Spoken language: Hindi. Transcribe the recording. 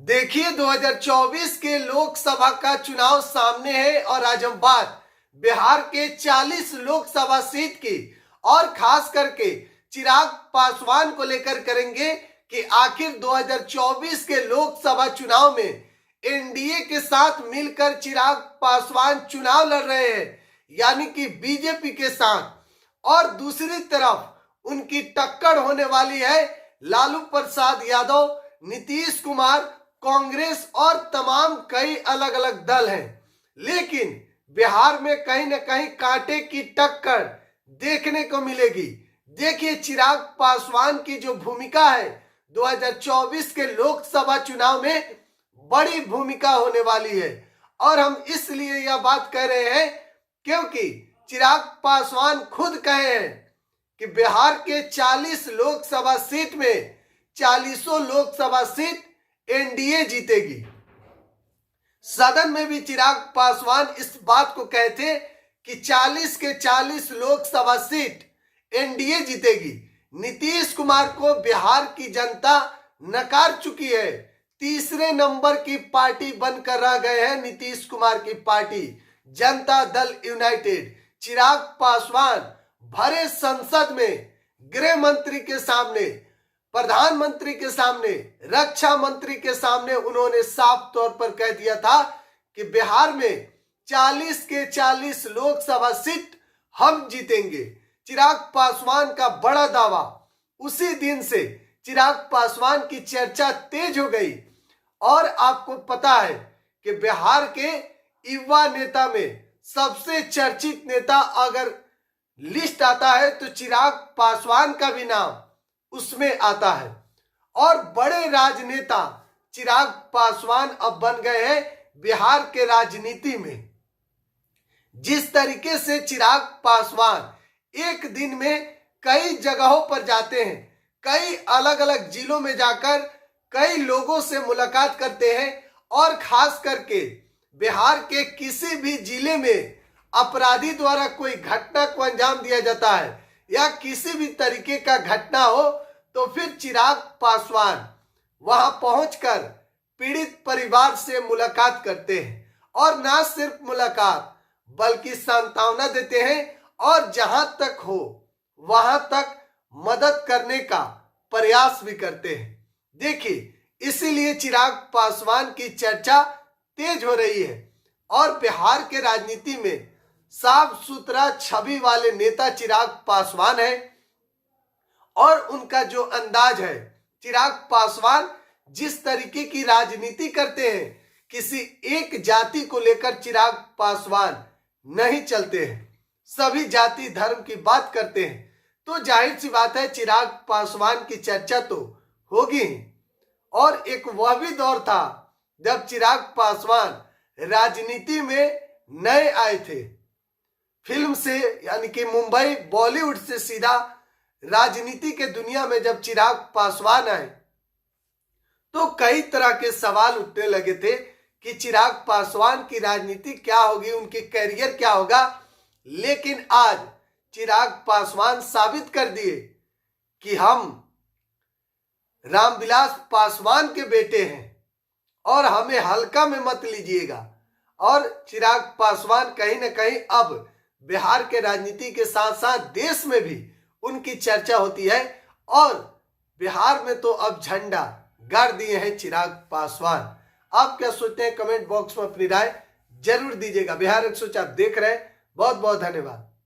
देखिए 2024 के लोकसभा का चुनाव सामने है और आज हम बात बिहार के 40 लोकसभा सीट की और खास करके चिराग पासवान को लेकर करेंगे कि आखिर 2024 के लोकसभा चुनाव में एनडीए के साथ मिलकर चिराग पासवान चुनाव लड़ रहे हैं, यानी कि बीजेपी के साथ, और दूसरी तरफ उनकी टक्कर होने वाली है लालू प्रसाद यादव, नीतीश कुमार, कांग्रेस और तमाम कई अलग अलग दल हैं। लेकिन बिहार में कहीं न कहीं कांटे की टक्कर देखने को मिलेगी। देखिए चिराग पासवान की जो भूमिका है 2024 के लोकसभा चुनाव में बड़ी भूमिका होने वाली है, और हम इसलिए यह बात कह रहे हैं क्योंकि चिराग पासवान खुद कहे हैं कि बिहार के 40 लोकसभा सीट में 40 लोकसभा सीट एनडीए जीतेगी। सदन में भी चिराग पासवान इस बात को कहते कि 40 के 40 लोकसभा सीट एनडीए जीतेगी। नीतीश कुमार को बिहार की जनता नकार चुकी है। तीसरे नंबर की पार्टी बनकर रह गए हैं नीतीश कुमार की पार्टी जनता दल यूनाइटेड। चिराग पासवान भरे संसद में गृह मंत्री के सामने, प्रधानमंत्री के सामने, रक्षा मंत्री के सामने उन्होंने साफ तौर पर कह दिया था कि बिहार में 40 के 40 लोकसभा सीट हम जीतेंगे। चिराग पासवान का बड़ा दावा। उसी दिन से चिराग पासवान की चर्चा तेज हो गई, और आपको पता है कि बिहार के युवा नेता में सबसे चर्चित नेता अगर लिस्ट आता है तो चिराग पासवान का भी नाम उसमें आता है। और बड़े राजनेता चिराग पासवान अब बन गए हैं बिहार के राजनीति में। जिस तरीके से चिराग पासवान एक दिन में कई जगहों पर जाते हैं, कई अलग अलग जिलों में जाकर कई लोगों से मुलाकात करते हैं, और खास करके बिहार के किसी भी जिले में अपराधी द्वारा कोई घटना को अंजाम दिया जाता है या किसी भी तरीके का घटना हो तो फिर चिराग पासवान वहां पहुंचकर पीड़ित परिवार से मुलाकात करते हैं, और ना सिर्फ मुलाकात बल्कि सांत्वना देते हैं, और जहां तक हो वहां तक मदद करने का प्रयास भी करते हैं। देखिए इसीलिए चिराग पासवान की चर्चा तेज हो रही है, और बिहार के राजनीति में साफ सुथरा छवि वाले नेता चिराग पासवान है। और उनका जो अंदाज है, चिराग पासवान जिस तरीके की राजनीति करते हैं, किसी एक जाति को लेकर चिराग पासवान नहीं चलते हैं, सभी जाति धर्म की बात करते हैं। तो जाहिर सी बात है चिराग पासवान की चर्चा तो होगी। और एक वह भी दौर था जब चिराग पासवान राजनीति में नए आए थे, फिल्म से, यानी कि मुंबई बॉलीवुड से सीधा राजनीति के दुनिया में जब चिराग पासवान आए तो कई तरह के सवाल उठने लगे थे कि चिराग पासवान की राजनीति क्या होगी, उनकी कैरियर क्या होगा। लेकिन आज चिराग पासवान साबित कर दिए कि हम रामविलास पासवान के बेटे हैं और हमें हल्का में मत लीजिएगा। और चिराग पासवान कहीं न कहीं अब बिहार के राजनीति के साथ साथ देश में भी उनकी चर्चा होती है, और बिहार में तो अब झंडा गाड़ दिए हैं चिराग पासवान। आप क्या सोचते हैं? कमेंट बॉक्स में अपनी राय जरूर दीजिएगा। बिहार 104 देख रहे हैं, बहुत बहुत धन्यवाद।